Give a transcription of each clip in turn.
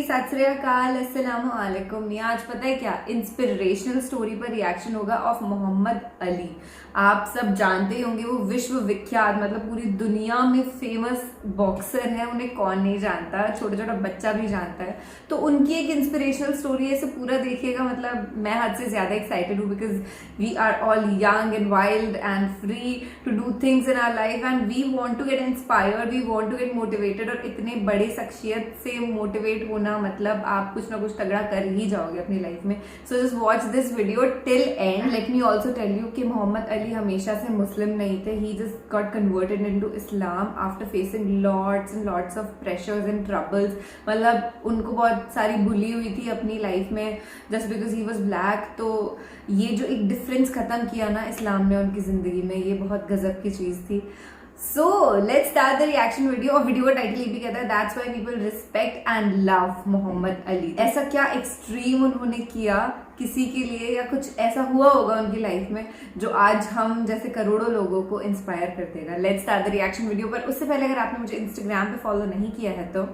सत श्री अकाल, अस्सलाम वालेकुम। आज पता है क्या इंस्पिरेशनल स्टोरी पर रिएक्शन होगा ऑफ मोहम्मद अली। आप सब जानते ही होंगे, वो विश्व विख्यात मतलब पूरी दुनिया में फेमस बॉक्सर है। उन्हें कौन नहीं जानता, छोटा छोटा बच्चा भी जानता है। तो उनकी एक इंस्पिरेशनल स्टोरी है, इसे पूरा देखिएगा। मतलब मैं हद से ज्यादा एक्साइटेड हूँ because we are all young and wild and free to do things in our life and we want to get inspired, we want to get motivated. और इतने बड़े शख्सियत से मोटिवेट होना मतलब आप कुछ ना कुछ तगड़ा कर ही जाओगे अपनी लाइफ में। So just watch this video till end. Let me also tell you कि मोहम्मद अली हमेशा से मुस्लिम नहीं थे। He just got converted into Islam after facing lots and lots of pressures and troubles. मतलब उनको बहुत सारी बुली हुई थी अपनी लाइफ में just because he was black. तो ये जो एक डिफरेंस खत्म किया ना इस्लाम ने उनकी जिंदगी में, ये बहुत गजब की चीज थी। So let's start the reaction video। और वीडियो का टाइटल ये भी कहता है That's why people respect and love Mohammad Ali. ऐसा क्या एक्सट्रीम उन्होंने किया किसी के लिए, या कुछ ऐसा हुआ होगा उनकी लाइफ में जो आज हम जैसे करोड़ों लोगों को इंस्पायर कर देगा। Let's start the reaction video. पर उससे पहले अगर आपने मुझे इंस्टाग्राम पे फॉलो नहीं किया है तो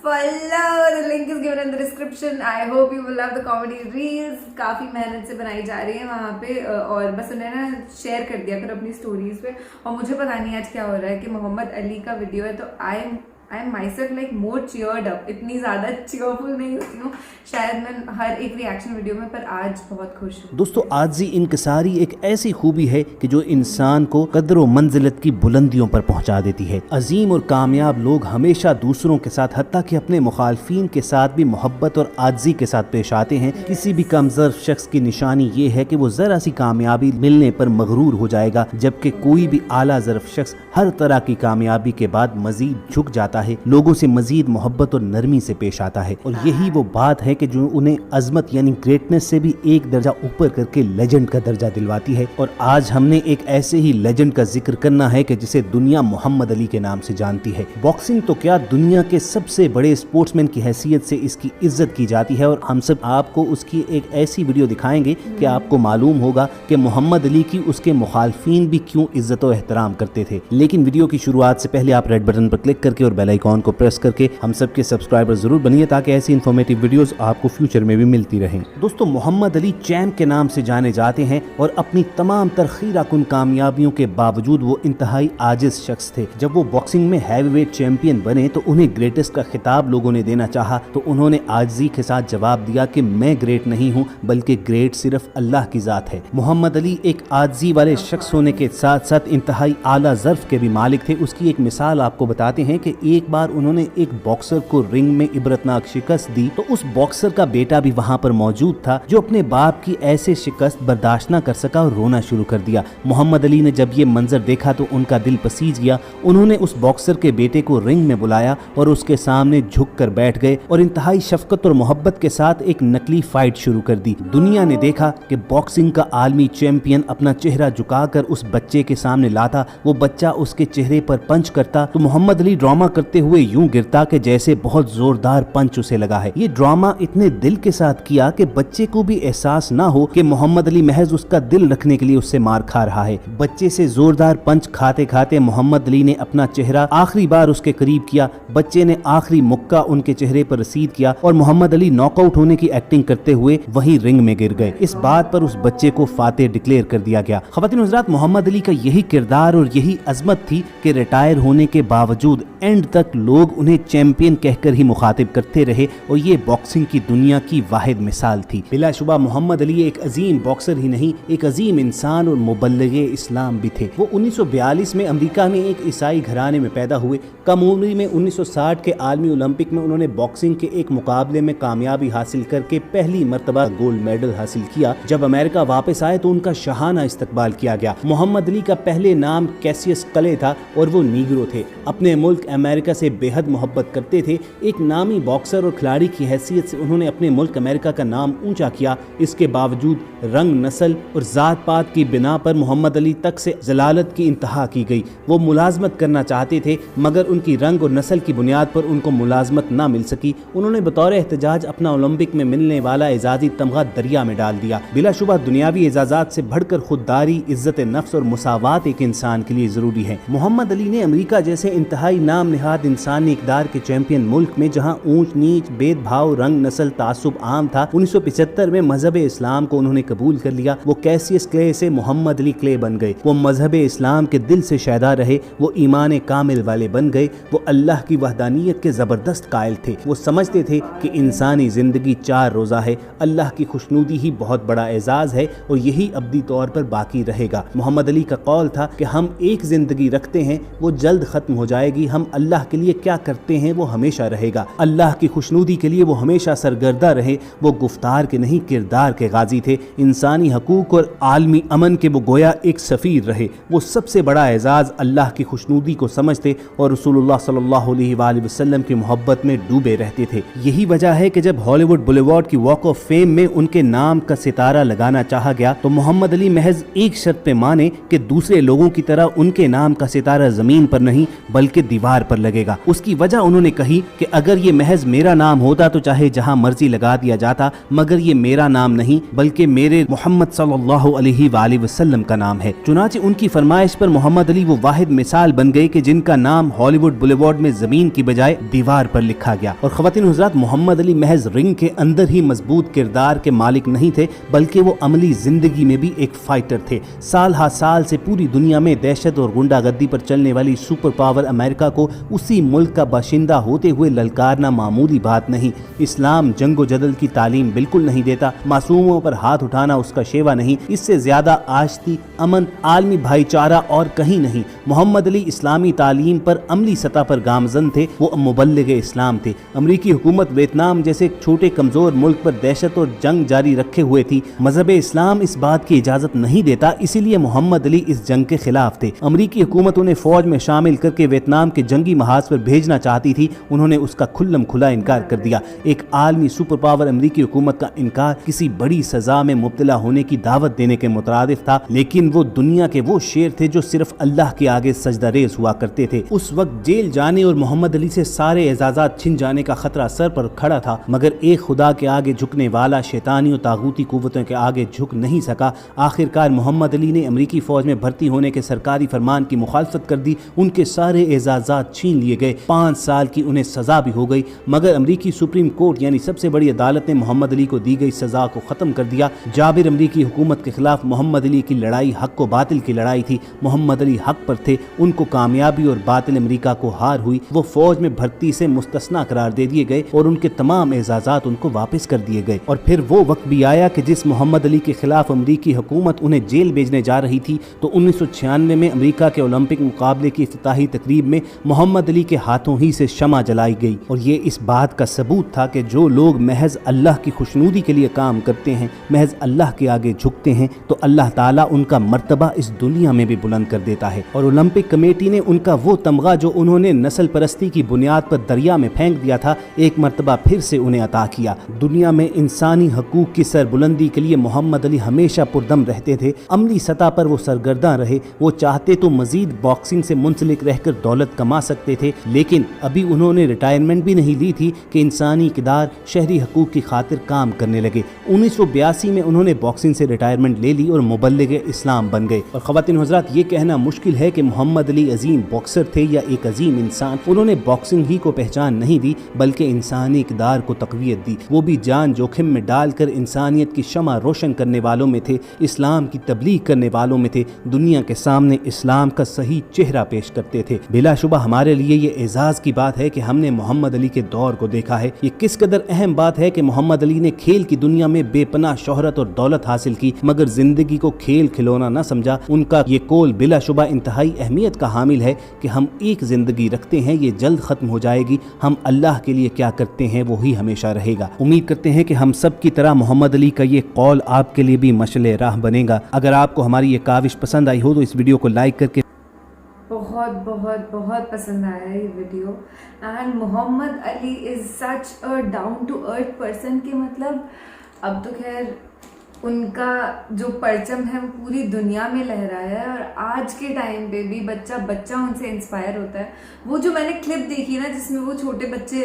follow, the link is given in the description। I hope you will love the comedy reels। काफी मेहनत से बनाई जा रही है वहाँ पे, और बस उन्हें ना शेयर कर दिया करो अपनी स्टोरीज पे। और मुझे पता नहीं आज क्या हो रहा है कि मोहम्मद अली का वीडियो है तो I am my self like more cheered up. इतनी ज्यादा चीयरफुल नहीं होती हूँ शायद मैं हर एक रिएक्शन वीडियो में, पर आज बहुत खुश हूँ। दोस्तों, आजी इनकसारी एक ऐसी खूबी है कि जो इंसान को कदर व मंजिलत की बुलंदियों पर पहुंचा देती है। अजीम और कामयाब लोग हमेशा दूसरों के साथ, हत्ता कि अपने मुखालफीन के साथ भी मोहब्बत और आजी के साथ पेश आते हैं। किसी भी कमजोर शख्स की निशानी ये है कि वो जरा सी कामयाबी मिलने पर मगरूर हो जाएगा, जबकि कोई भी आला ज़र्फ शख्स हर तरह की कामयाबी के बाद मजीद झुक जाता है, लोगों से मजीद मोहब्बत और नरमी से पेश आता है। और यही वो बात है कि जो उन्हें अजमत यानी ग्रेटनेस से भी एक दर्जा ऊपर करके लेजेंड का दर्जा दिलवाती है। और आज हमने एक ऐसे ही लेजेंड का जिक्र करना है कि जिसे दुनिया मोहम्मद अली के नाम से जानती है। बॉक्सिंग तो क्या, दुनिया के सबसे बड़े स्पोर्ट्समैन की हैसियत से इसकी इज्जत की जाती है। और हम सब आपको उसकी एक ऐसी वीडियो दिखाएंगे कि आपको मालूम होगा कि मोहम्मद अली की उसके मुखालफीन भी क्यों इज्जत और एहतराम करते थे। लेकिन वीडियो की शुरुआत से पहले आप रेड बटन पर क्लिक करके और बेल आइकॉन को प्रेस करके हम सबके सब्सक्राइबर जरूर बनिए, ताकि ऐसी इन्फॉर्मेटिव वीडियोस आपको फ्यूचर में भी मिलती रहें। दोस्तों, मोहम्मद अली चैंप के नाम से जाने जाते हैं और अपनी तमाम तरखीरा कुन कामयाबियों के बावजूद वो इंतहाई आजिज शख्स थे। जब वो बॉक्सिंग में हैवीवेट चैंपियन बने तो उन्हें ग्रेटेस्ट का खिताब लोगों ने देना चाहा, तो उन्होंने आजिजी के साथ जवाब दिया कि मैं ग्रेट नहीं हूँ, बल्कि ग्रेट सिर्फ अल्लाह की जात है। मोहम्मद अली एक आजिजी वाले शख्स होने के साथ साथ इंतहाई आला ज़र्फ के भी मालिक थे। उसकी एक मिसाल आपको बताते हैं कि एक बार उन्होंने एक बॉक्सर को रिंग में इबरतनाक शिकस्त दी, तो उस बॉक्सर का बेटा भी वहां पर मौजूद था, जो अपने बाप की ऐसे शिकस्त बर्दाश्त न कर सका और रोना शुरू कर दिया। मोहम्मद अली ने जब ये मंजर देखा तो उनका दिल पसीज गया। उन्होंने उस बॉक्सर के बेटे को रिंग में बुलाया और उसके सामने झुक कर बैठ गए और इंतहाई शफकत और मोहब्बत के साथ एक नकली फाइट शुरू कर दी। दुनिया ने देखा कि बॉक्सिंग का आलमी चैंपियन अपना चेहरा झुकाकर उस बच्चे के सामने लाता, वो बच्चा उसके चेहरे पर पंच करता तो मोहम्मद अली ड्रामा करते हुए यूं गिरता कि जैसे बहुत जोरदार पंच उसे लगा है। ये ड्रामा इतने दिल के साथ किया कि बच्चे को भी एहसास ना हो कि मोहम्मद अली महज उसका दिल रखने के लिए उससे मार खा रहा है। बच्चे से जोरदार पंच खाते खाते मोहम्मद अली ने अपना चेहरा आखिरी बार उसके करीब किया। बच्चे ने आखिरी मुक्का उनके चेहरे पर रसीद किया और मोहम्मद अली नॉकआउट होने की एक्टिंग करते हुए वही रिंग में गिर गए। इस बात पर उस बच्चे को फातेह डिक्लेयर कर दिया गया। ख़वातीन व हज़रात, मोहम्मद अली का यही किरदार और यही अजमत थी कि रिटायर होने के बावजूद एंड तक लोग उन्हें चैंपियन कहकर ही मुखातिब करते रहे, और ये बॉक्सिंग की दुनिया की वाहिद मिसाल थी। बिलाशुबा मोहम्मद अली एक अजीम बॉक्सर ही नहीं, एक अजीम इंसान और मुबल्लिगे इस्लाम भी थे। वो 1942 में अमेरिका में एक ईसाई घराने में पैदा हुए। कम उम्र में 1960 के आलमी ओलंपिक में उन्होंने बॉक्सिंग के एक मुकाबले में कामयाबी हासिल करके पहली मर्तबा गोल्ड मेडल हासिल किया। जब अमेरिका वापस आए तो उनका शाहाना इस्तकबाल किया गया। मोहम्मद अली का पहले नाम कैसियस क्ले था और वो नीग्रो थे। अपने मुल्क अमेरिका अमेरिका से बेहद मोहब्बत करते थे। एक नामी बॉक्सर और खिलाड़ी की हैसियत से उन्होंने अपने मुल्क अमेरिका का नाम ऊंचा किया। इसके बावजूद रंग, नस्ल और ज़ात पात की बिना पर मोहम्मद अली तक से जलालत की इंतहा की गई। वो मुलाजमत करना चाहते थे मगर उनकी रंग और नस्ल की बुनियाद पर उनको मुलाजमत ना मिल सकी। उन्होंने बतौर एहतजाज अपना ओलंपिक में मिलने वाला एजाजी तमगा दरिया में डाल दिया। बिलाशुबा दुनियावी एजाजात से बढ़कर खुददारी, इज्जत नफ्स और मुसावात एक इंसान के लिए जरूरी है। मोहम्मद अली ने अमेरिका जैसे इंतहाई नाम निहाद इंसानी इक़दार के चैंपियन मुल्क में जहां ऊंच नीच, भेदभाव, रंग, नस्ल, तासुब आम था, 1975 में मजहब इस्लाम को उन्होंने कबूल कर लिया। वो कैसियस क्ले से मोहम्मद अली क्ले बन गए। वो मजहब इस्लाम के दिल से शायदा रहे। वो ईमान कामिल वाले बन गए। वो अल्लाह की वहदानियत के जबरदस्त कायल थे। वो समझते थे कि इंसानी जिंदगी 4 रोज़ा है। अल्लाह की खुशनुदी ही बहुत बड़ा एजाज है और यही अब्दी तौर पर बाकी रहेगा। मोहम्मद अली का कौल था कि हम एक जिंदगी रखते हैं, वो जल्द खत्म हो जाएगी। हम अल्लाह के लिए क्या करते हैं वो हमेशा रहेगा। अल्लाह की खुशनुदी के लिए वो हमेशा सरगर्दा रहे। वो गुफ्तार के नहीं किरदार के गाजी थे। इंसानी हकूक और आलमी अमन के वो गोया एक सफ़ीर रहे। वो सबसे बड़ा एजाज अल्लाह की खुशनुदी को समझते और रसूलुल्लाह सल्लल्लाहु अलैहि वसल्लम की मोहब्बत में डूबे रहते थे। यही वजह है कि जब हॉलीवुड बुलेवार्ड की वॉक ऑफ फेम में उनके नाम का सितारा लगाना चाहा गया तो मोहम्मद अली महज एक शर्त पे माने कि दूसरे लोगों की तरह उनके नाम का सितारा जमीन पर नहीं बल्कि दीवार पर लगेगा। उसकी वजह उन्होंने कही कि अगर ये महज मेरा नाम होता तो चाहे जहां मर्जी लगा दिया जाता, मगर ये मेरा नाम नहीं बल्कि मेरे मोहम्मद सल्लल्लाहु अलैहि वसल्लम का नाम है। चुनांचे उनकी फरमाइश पर मोहम्मद अली वो वाहिद मिसाल बन गए कि जिनका नाम हॉलीवुड बुलेवार्ड में जमीन की बजाय दीवार पर लिखा गया। और ख़वातीन हुज़रात, मोहम्मद अली महज रिंग के अंदर ही मजबूत किरदार के मालिक नहीं थे बल्कि वो अमली जिंदगी में भी एक फाइटर थे। साल हा साल से पूरी दुनिया में दहशत और गुंडागर्दी पर चलने वाली सुपर पावर अमेरिका को उसी मुल्क का बाशिंदा होते हुए ललकारना मामूली बात नहीं। इस्लाम जंगो जदल की तालीम बिल्कुल नहीं देता। मासूमों पर हाथ उठाना उसका शेवा नहीं। इससे ज्यादा आश्ती, अमन, आलमी भाईचारा और कहीं नहीं। मोहम्मद अली इस्लामी तालीम पर अमली सतह पर गामजन थे। वो मुबल्लिग इस्लाम थे। अमरीकी हुकूमत वियतनाम जैसे छोटे कमजोर मुल्क पर दहशत और जंग जारी रखे हुए थी। मजहब इस्लाम इस बात की इजाजत नहीं देता, इसीलिए मोहम्मद अली इस जंग के खिलाफ थे। अमरीकी हुकूमत उन्हें फौज में शामिल करके वियतनाम के जंगी महाज पर भेजना चाहती थी। उन्होंने उसका खुल्लम खुला इनकार कर दिया। एक आलमी सुपर पावर अमरीकी हुकूमत का इनकार किसी बड़ी सजा में मुब्तला होने की दावत देने के मुतरादिफ था। लेकिन वो दुनिया के वो शेर थे जो सिर्फ अल्लाह के आगे सजदा रेज हुआ करते थे। उस वक्त जेल जाने और मोहम्मद अली से सारे एजाजात छिन जाने का खतरा सर पर खड़ा था, मगर एक खुदा के आगे झुकने वाला शैतानी और तागूती कुव्वतों के आगे झुक नहीं सका। आखिरकार मोहम्मद अली ने अमरीकी फौज में भर्ती होने के सरकारी फरमान की मुखालफत कर दी। उनके सारे एजाजात छीन लिए गए। 5 साल की उन्हें सजा भी हो गई, मगर अमरीकी सुप्रीम कोर्ट यानी सबसे बड़ी अदालत ने मोहम्मद अली को दी गई सजा को खत्म कर दिया। जाबिर अमरीकी हुकूमत के खिलाफ मोहम्मद अली की लड़ाई हक व बातिल की लड़ाई थी। मोहम्मद अली हक पर थे, उनको कामयाबी और बातिल अमरीका को हार हुई। वो फौज में भर्ती से मुस्तस्ना करार दे दिए गए और उनके तमाम एजाजात उनको वापस कर दिए गए। और फिर वो वक्त भी आया कि जिस मोहम्मद अली के खिलाफ अमरीकी हुकूमत उन्हें जेल भेजने जा रही थी, तो 1996 में अमरीका के ओलंपिक मुकाबले की इफ्तिताही तकरीब में मोहम्मद अली के हाथों ही से शमा जलाई गई। और ये इस बात का सबूत था कि जो लोग महज अल्लाह की खुशनुदी के लिए काम करते हैं, महज अल्लाह के आगे झुकते हैं, तो अल्लाह ताला उनका मर्तबा इस दुनिया में भी बुलंद कर देता है। और ओलंपिक कमेटी ने उनका वो तमगा जो उन्होंने नस्ल परस्ती की बुनियाद पर दरिया में फेंक दिया था, एक मर्तबा फिर से उन्हें अता किया। दुनिया में इंसानी हकूक की सरबुलंदी के लिए मोहम्मद अली हमेशा पुरदम रहते थे। अमली सतह पर वो सरगर्दा रहे। वो चाहते तो मजीद बॉक्सिंग से मुंसलिक रहकर दौलत कमा सकते थे, लेकिन अभी उन्होंने रिटायरमेंट भी नहीं ली थी कि इंसानी इक़दार, शहरी हकूक की खातिर काम करने लगे। 1982 में उन्होंने बॉक्सिंग से रिटायरमेंट ले ली और मुबल्लिग इस्लाम बन गए। और ख़वातीन हज़रात, ये कहना मुश्किल है कि मोहम्मद अली अजीम बॉक्सर थे या एक अजीम इंसान। उन्होंने बॉक्सिंग ही को पहचान नहीं दी बल्कि इंसानी इक़दार को तक़वियत दी। वो भी जान जोखिम में डालकर इंसानियत की शमा रोशन करने वालों में थे, इस्लाम की तबलीग करने वालों में थे, दुनिया के सामने इस्लाम का सही चेहरा पेश करते थे। बिलाशुबा हमारे लिए ये एजाज की बात है कि हमने मोहम्मद अली के दौर को देखा है। ये किस कदर अहम बात है कि मोहम्मद अली ने खेल की दुनिया में बेपनाह शोहरत और दौलत हासिल की, मगर जिंदगी को खेल खिलौना न समझा। उनका ये कौल बिलाशुबा इंतहाई अहमियत का हामिल है कि हम एक जिंदगी रखते हैं, ये जल्द खत्म हो जाएगी। हम अल्लाह के लिए क्या करते हैं वो ही हमेशा रहेगा। उम्मीद करते हैं कि हम सब की तरह मोहम्मद अली का ये कौल आपके लिए भी मशले राह बनेगा। अगर आपको हमारी ये काविश पसंद आई हो तो इस वीडियो को लाइक करके बहुत बहुत बहुत पसंद आया ये video. And Muhammad Ali is such a down to earth person कि मतलब अब तो खैर उनका जो परचम है वो पूरी दुनिया में लहराया है और आज के टाइम पे भी बच्चा बच्चा उनसे इंस्पायर होता है। वो जो मैंने क्लिप देखी ना जिसमें वो छोटे बच्चे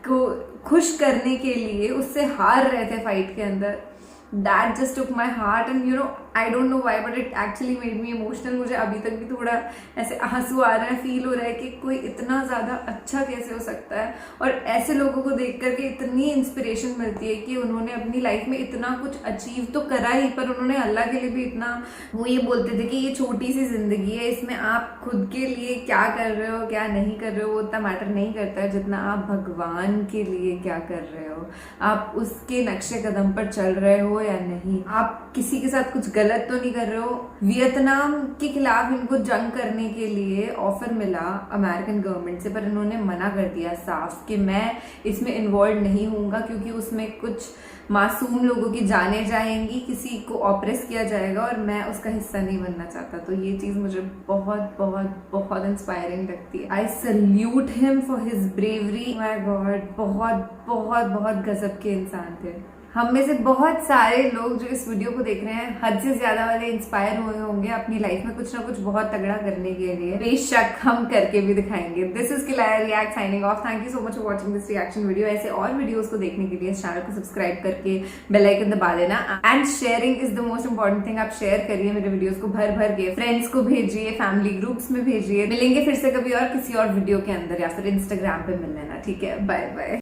को खुश करने के लिए उससे हार रहे थे फाइट के अंदर, that just took my heart and you know I don't know why but it actually made me emotional। मुझे अभी तक भी थोड़ा ऐसे आंसू आ रहा है, फील हो रहा है कि कोई इतना ज़्यादा अच्छा कैसे हो सकता है। और ऐसे लोगों को देख करके इतनी इंस्पिरेशन मिलती है कि उन्होंने अपनी लाइफ में इतना कुछ अचीव तो करा ही, पर उन्होंने अल्लाह के लिए भी इतना, वो ये बोलते थे कि ये छोटी सी ज़िंदगी है, इसमें आप खुद के लिए क्या कर रहे हो क्या नहीं कर रहे हो वो उतना मैटर नहीं करता है जितना आप भगवान के लिए क्या कर रहे हो, आप उसके नक्शे कदम पर चल रहे हो या नहीं, आप किसी के साथ कुछ गलत तो नहीं कर रहे हो। वियतनाम के खिलाफ इनको जंग करने के लिए ऑफर मिला अमेरिकन गवर्नमेंट से, पर इन्होंने मना कर दिया साफ कि मैं इसमें इन्वॉल्व नहीं होऊंगा क्योंकि उसमें कुछ मासूम लोगों की जानें जाएंगी, किसी को ऑप्रेस किया जाएगा और मैं उसका हिस्सा नहीं बनना चाहता। तो ये चीज़ मुझे बहुत बहुत बहुत इंस्पायरिंग लगती है। I salute him for his bravery. My God, बहुत बहुत बहुत गजब के इंसान थे। हम में से बहुत सारे लोग जो इस वीडियो को देख रहे हैं हद से ज्यादा वाले इंस्पायर हुए होंगे अपनी लाइफ में कुछ ना कुछ बहुत तगड़ा करने के लिए, बेशक हम करके भी दिखाएंगे। दिस इज किलाया react signing off. Thank you so much for watching this reaction video. ऐसे और वीडियोस को देखने के लिए इस चैनल को सब्सक्राइब करके बेल आइकन दबा देना। And sharing is the most important thing. आप शेयर करिए मेरे वीडियोस को, भर भर के फ्रेंड्स को भेजिए, फैमिली ग्रुप्स में भेजिए। मिलेंगे फिर से कभी और किसी और वीडियो के अंदर या फिर इंस्टाग्राम पे मिल लेना, ठीक है? Bye bye.